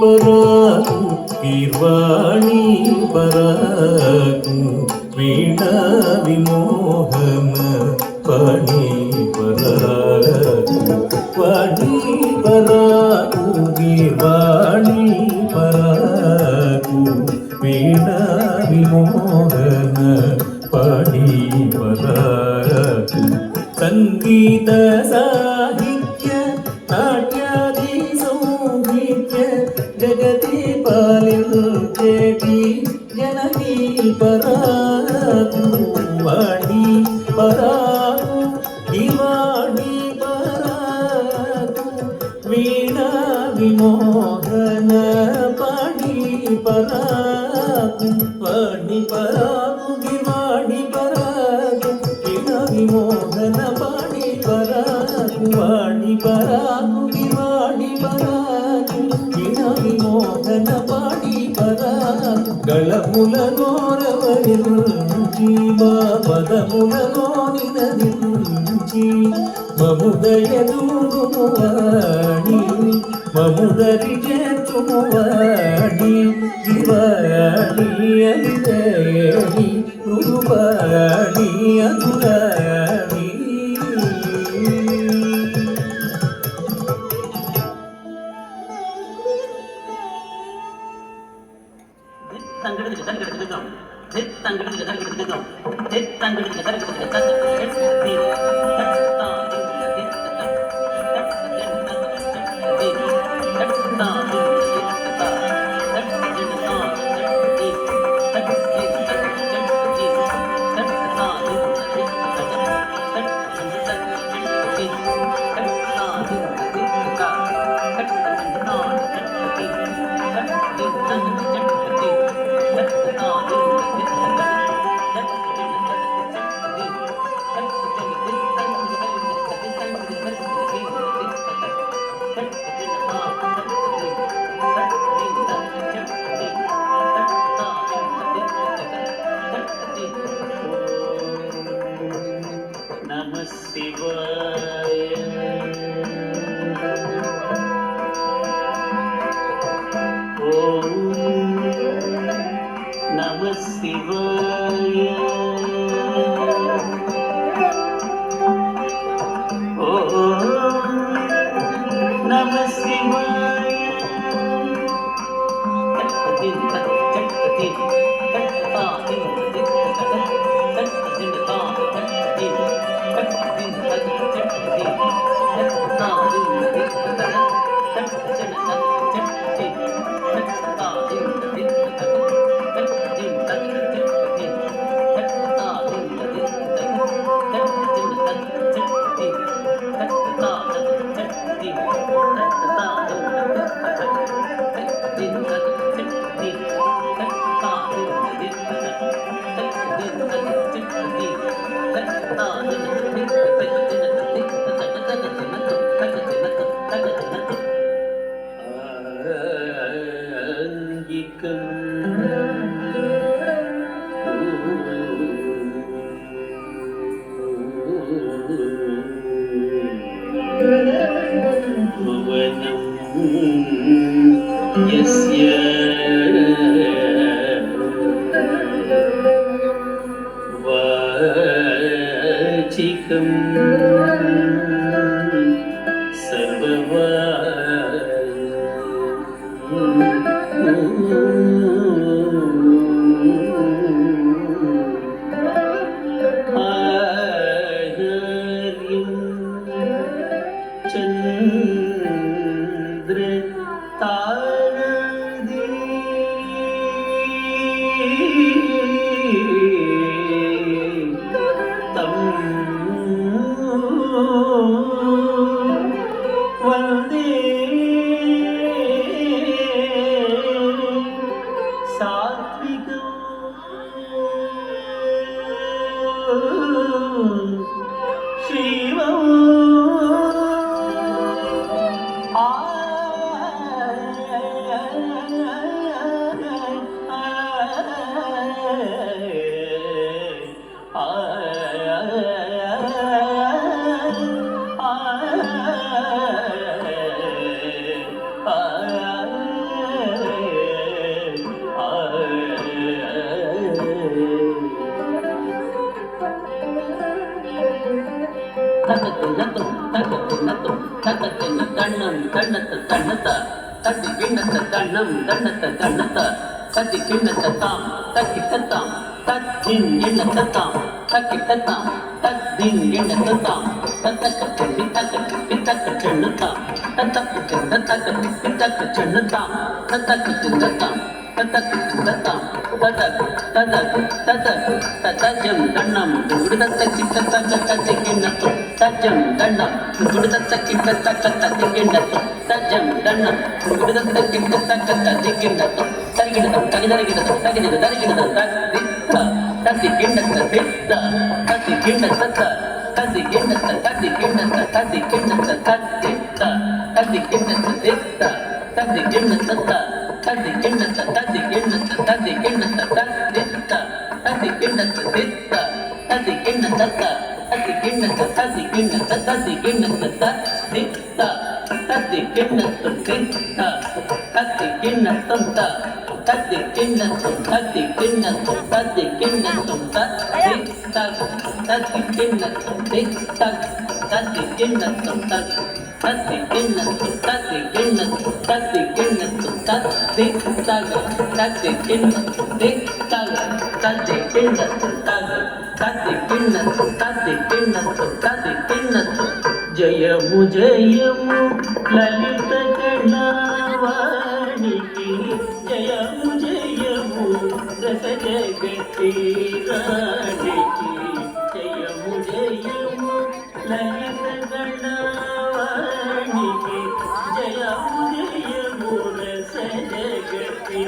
పరాకు కీర్వాణి పరాకు వీణా విమోహన వాణి పరాకు వాణి పరాకు కీర్వాణి పరాకు వీణా విమోహన పాణి పరాకు సంగీత సాహిత్య నాట్యాది సంగీత్య జగతి పాలించేటి జననీ పరాకు వాణి పరాకు దివాణి పరాకు వీణా విమోహన పాణి పరాకు వాణి పరాకు దివాణి పరాకు వీణా విమోహన పాణి పరాకు వాణి పరాకు దివాణి పరాకు వీణా విమోహన పాణి పరాకు గళముల గౌరవరించి మా పదములలో నినదించి మముదయదూగుమువాణి మముదరి చేర్చుమువాణి దివాణి అలిదేవి మృదువాణి అధురాణి జయము జయము లలిత కళావాణికి జయము జయము రస జగతి రాణికి జయము జయము లలిత కళావాణికి జయము జయము రస జగతి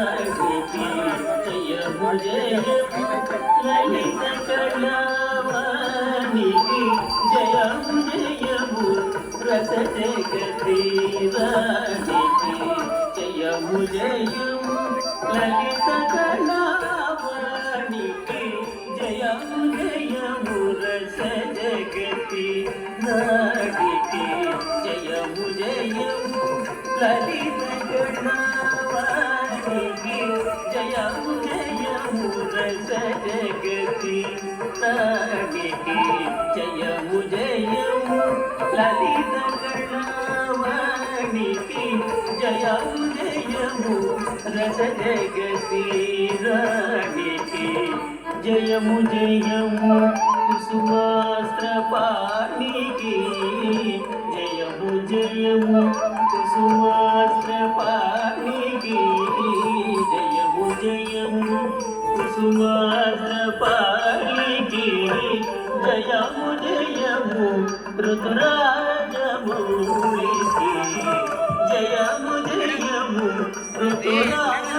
రాణికి జయము జయము లలిత కళావాణికి జయము జయము రస జగతి రాణికి జయము జయము లలిత కళావాణికి జయము జయము రస జగతి రాణికి జయము జయము లలిత కళావాణికి జయము జయము రస జగతి రాణికి జయము జయము లలిత కళావాణికి జయము జయము రస జగతి రాణికి జయము జయము కుసుమాస్త్ర పాణికి జయము జయము కుసుమాస్త్ర పాణికి జయము జయము కుసుమాస్త్ర పాణికి జయము జయము ఋతురాజమౌళికి జయము జయము ఋతురాజ